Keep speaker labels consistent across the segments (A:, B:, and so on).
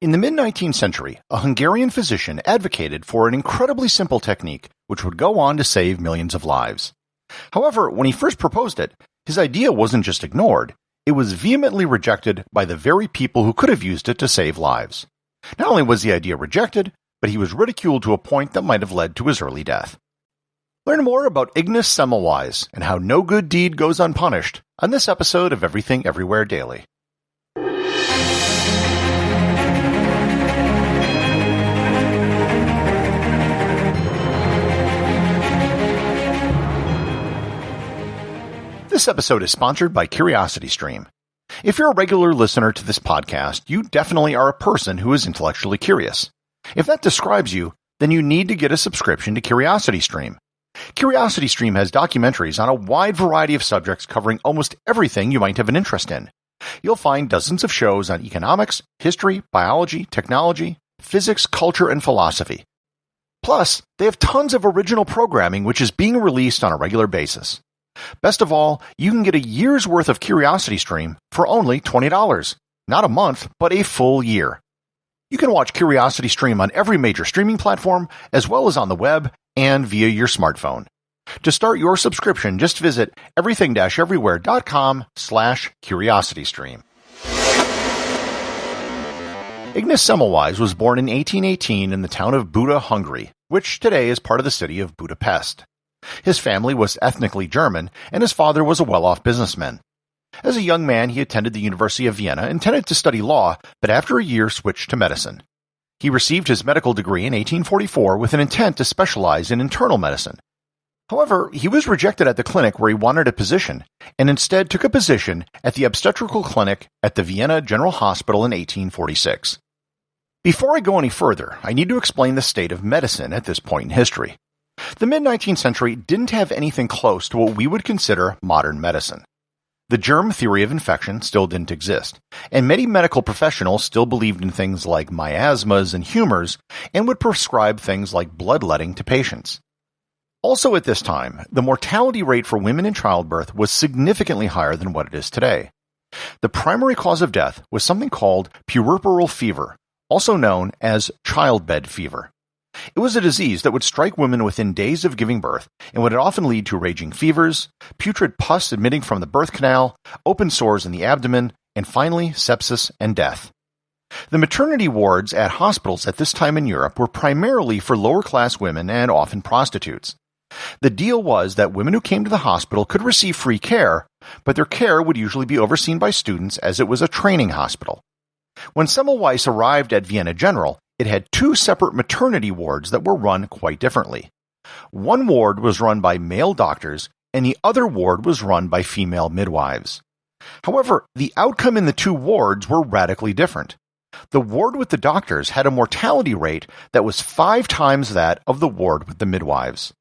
A: In the mid-19th century, a Hungarian physician advocated for an incredibly simple technique which would go on to save millions of lives. However, when he first proposed it, his idea wasn't just ignored, it was vehemently rejected by the very people who could have used it to save lives. Not only was the idea rejected, but he was ridiculed to a point that might have led to his early death. Learn more about Ignaz Semmelweis and how no good deed goes unpunished on this episode of Everything Everywhere Daily. This episode is sponsored by CuriosityStream. If you're a regular listener to this podcast, you definitely are a person who is intellectually curious. If that describes you, then you need to get a subscription to CuriosityStream. CuriosityStream has documentaries on a wide variety of subjects covering almost everything you might have an interest in. You'll find dozens of shows on economics, history, biology, technology, physics, culture, and philosophy. Plus, they have tons of original programming which is being released on a regular basis. Best of all, you can get a year's worth of CuriosityStream for only $20. Not a month, but a full year. You can watch CuriosityStream on every major streaming platform, as well as on the web and via your smartphone. To start your subscription, just visit everything-everywhere.com/CuriosityStream. Ignaz Semmelweis was born in 1818 in the town of Buda, Hungary, which today is part of the city of Budapest. His family was ethnically German, and his father was a well-off businessman. As a young man, he attended the University of Vienna, intended to study law, but after a year switched to medicine. He received his medical degree in 1844 with an intent to specialize in internal medicine. However, he was rejected at the clinic where he wanted a position, and instead took a position at the obstetrical clinic at the Vienna General Hospital in 1846. Before I go any further, I need to explain the state of medicine at this point in history. The mid-19th century didn't have anything close to what we would consider modern medicine. The germ theory of infection still didn't exist, and many medical professionals still believed in things like miasmas and humors and would prescribe things like bloodletting to patients. Also at this time, the mortality rate for women in childbirth was significantly higher than what it is today. The primary cause of death was something called puerperal fever, also known as childbed fever. It was a disease that would strike women within days of giving birth and would often lead to raging fevers, putrid pus emitting from the birth canal, open sores in the abdomen, and finally sepsis and death. The maternity wards at hospitals at this time in Europe were primarily for lower-class women and often prostitutes. The deal was that women who came to the hospital could receive free care, but their care would usually be overseen by students as it was a training hospital. When Semmelweis arrived at Vienna General, it had two separate maternity wards that were run quite differently. One ward was run by male doctors, and the other ward was run by female midwives. However, the outcome in the two wards were radically different. The ward with the doctors had a mortality rate that was 5 times that of the ward with the midwives.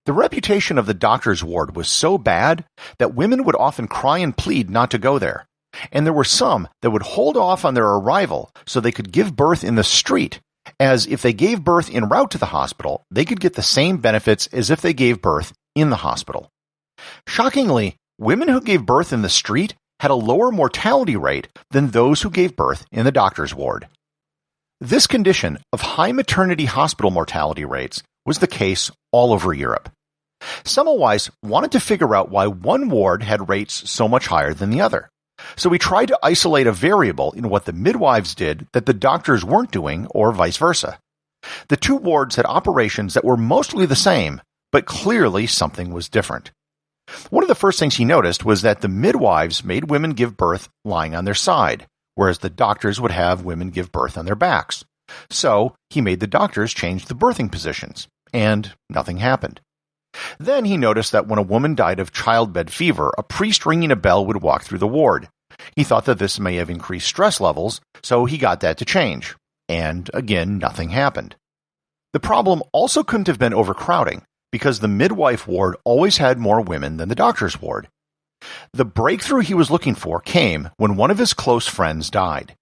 A: The reputation of the doctor's ward was so bad that women would often cry and plead not to go there, and there were some that would hold off on their arrival so they could give birth in the street, as if they gave birth en route to the hospital, they could get the same benefits as if they gave birth in the hospital. Shockingly, women who gave birth in the street had a lower mortality rate than those who gave birth in the doctor's ward. This condition of high maternity hospital mortality rates was the case all over Europe. Semmelweis wanted to figure out why one ward had rates so much higher than the other. So he tried to isolate a variable in what the midwives did that the doctors weren't doing, or vice versa. The two wards had operations that were mostly the same, but clearly something was different. One of the first things he noticed was that the midwives made women give birth lying on their side, whereas the doctors would have women give birth on their backs. So he made the doctors change the birthing positions, and nothing happened. Then he noticed that when a woman died of childbed fever, a priest ringing a bell would walk through the ward. He thought that this may have increased stress levels, so he got that to change. And again, nothing happened. The problem also couldn't have been overcrowding, because the midwife ward always had more women than the doctor's ward. The breakthrough he was looking for came when one of his close friends died.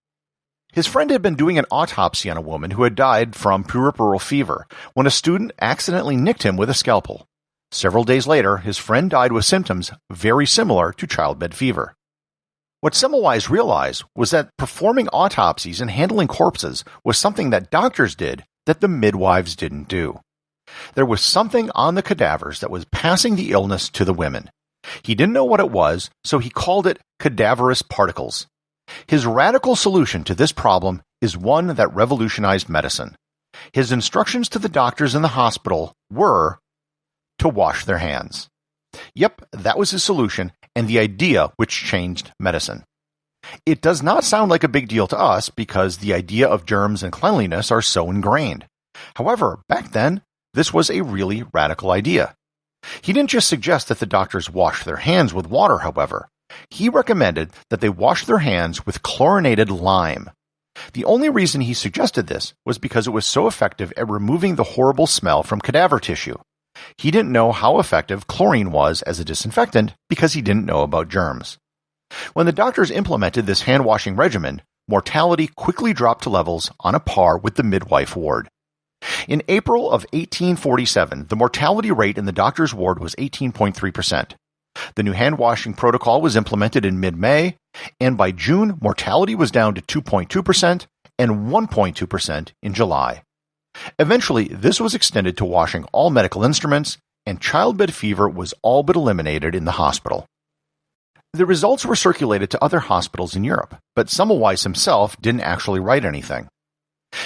A: His friend had been doing an autopsy on a woman who had died from puerperal fever when a student accidentally nicked him with a scalpel. Several days later, his friend died with symptoms very similar to childbed fever. What Semmelweis realized was that performing autopsies and handling corpses was something that doctors did that the midwives didn't do. There was something on the cadavers that was passing the illness to the women. He didn't know what it was, so he called it cadaverous particles. His radical solution to this problem is one that revolutionized medicine. His instructions to the doctors in the hospital were to wash their hands. Yep, that was his solution, and the idea which changed medicine. It does not sound like a big deal to us because the idea of germs and cleanliness are so ingrained. However, back then, this was a really radical idea. He didn't just suggest that the doctors wash their hands with water, however. He recommended that they wash their hands with chlorinated lime. The only reason he suggested this was because it was so effective at removing the horrible smell from cadaver tissue. He didn't know how effective chlorine was as a disinfectant because he didn't know about germs. When the doctors implemented this hand-washing regimen, mortality quickly dropped to levels on a par with the midwife ward. In April of 1847, the mortality rate in the doctor's ward was 18.3%. The new hand-washing protocol was implemented in mid-May, and by June, mortality was down to 2.2% and 1.2% in July. Eventually, this was extended to washing all medical instruments, and childbed fever was all but eliminated in the hospital. The results were circulated to other hospitals in Europe, but Semmelweis himself didn't actually write anything.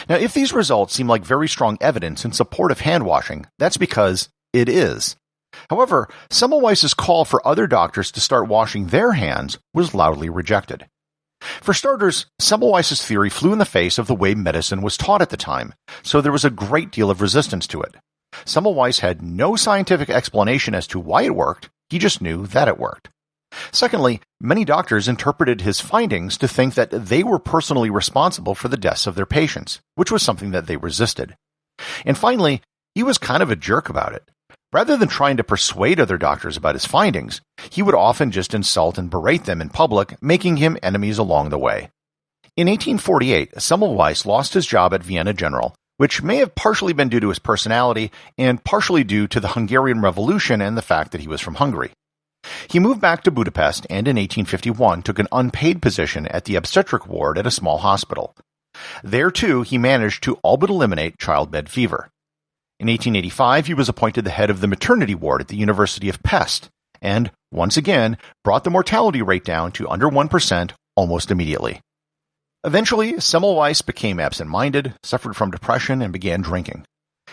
A: Now, if these results seem like very strong evidence in support of hand-washing, that's because it is. However, Semmelweis's call for other doctors to start washing their hands was loudly rejected. For starters, Semmelweis's theory flew in the face of the way medicine was taught at the time, so there was a great deal of resistance to it. Semmelweis had no scientific explanation as to why it worked, he just knew that it worked. Secondly, many doctors interpreted his findings to think that they were personally responsible for the deaths of their patients, which was something that they resisted. And finally, he was kind of a jerk about it. Rather than trying to persuade other doctors about his findings, he would often just insult and berate them in public, making him enemies along the way. In 1848, Semmelweis lost his job at Vienna General, which may have partially been due to his personality and partially due to the Hungarian Revolution and the fact that he was from Hungary. He moved back to Budapest and in 1851 took an unpaid position at the obstetric ward at a small hospital. There, too, he managed to all but eliminate childbed fever. In 1885, he was appointed the head of the maternity ward at the University of Pest, and, once again, brought the mortality rate down to under 1% almost immediately. Eventually, Semmelweis became absent-minded, suffered from depression, and began drinking.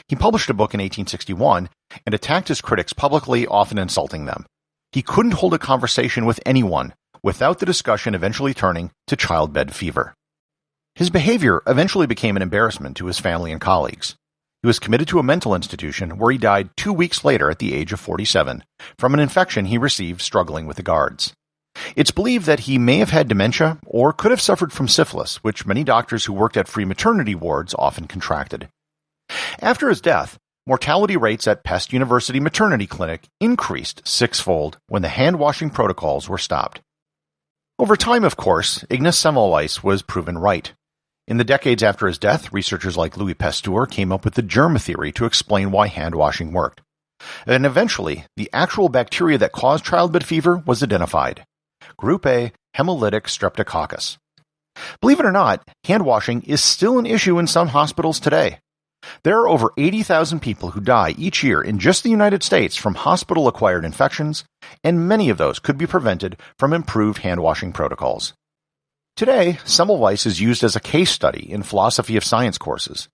A: He published a book in 1861 and attacked his critics publicly, often insulting them. He couldn't hold a conversation with anyone without the discussion eventually turning to childbed fever. His behavior eventually became an embarrassment to his family and colleagues. He was committed to a mental institution where he died 2 weeks later at the age of 47 from an infection he received struggling with the guards. It's believed that he may have had dementia or could have suffered from syphilis, which many doctors who worked at free maternity wards often contracted. After his death, mortality rates at Pest University Maternity Clinic increased sixfold when the hand-washing protocols were stopped. Over time, of course, Ignaz Semmelweis was proven right. In the decades after his death, researchers like Louis Pasteur came up with the germ theory to explain why hand-washing worked. And eventually, the actual bacteria that caused childbed fever was identified. Group A, hemolytic streptococcus. Believe it or not, hand-washing is still an issue in some hospitals today. There are over 80,000 people who die each year in just the United States from hospital-acquired infections, and many of those could be prevented from improved hand-washing protocols. Today, Semmelweis is used as a case study in philosophy of science courses.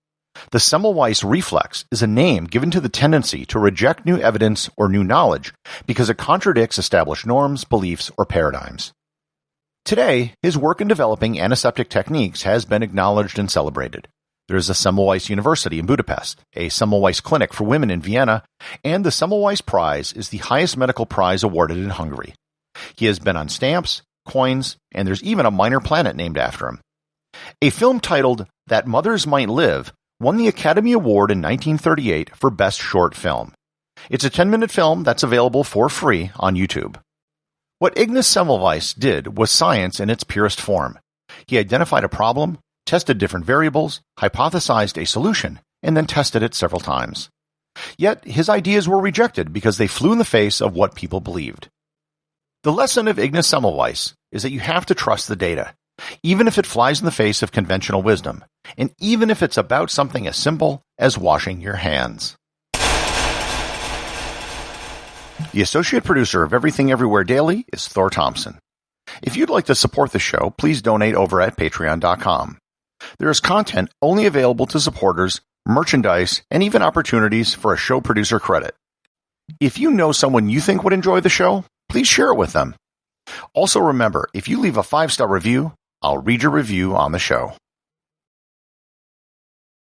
A: The Semmelweis reflex is a name given to the tendency to reject new evidence or new knowledge because it contradicts established norms, beliefs, or paradigms. Today, his work in developing antiseptic techniques has been acknowledged and celebrated. There is a Semmelweis University in Budapest, a Semmelweis Clinic for women in Vienna, and the Semmelweis Prize is the highest medical prize awarded in Hungary. He has been on stamps, coins, and there's even a minor planet named after him. A film titled That Mothers Might Live won the Academy Award in 1938 for Best Short Film. It's a 10-minute film that's available for free on YouTube. What Ignaz Semmelweis did was science in its purest form. He identified a problem, tested different variables, hypothesized a solution, and then tested it several times. Yet his ideas were rejected because they flew in the face of what people believed. The lesson of Ignaz Semmelweis is that you have to trust the data, even if it flies in the face of conventional wisdom, and even if it's about something as simple as washing your hands. The associate producer of Everything Everywhere Daily is Thor Thomsen. If you'd like to support the show, please donate over at patreon.com. There is content only available to supporters, merchandise, and even opportunities for a show producer credit. If you know someone you think would enjoy the show, please share it with them. Also remember, if you leave a 5-star review, I'll read your review on the show.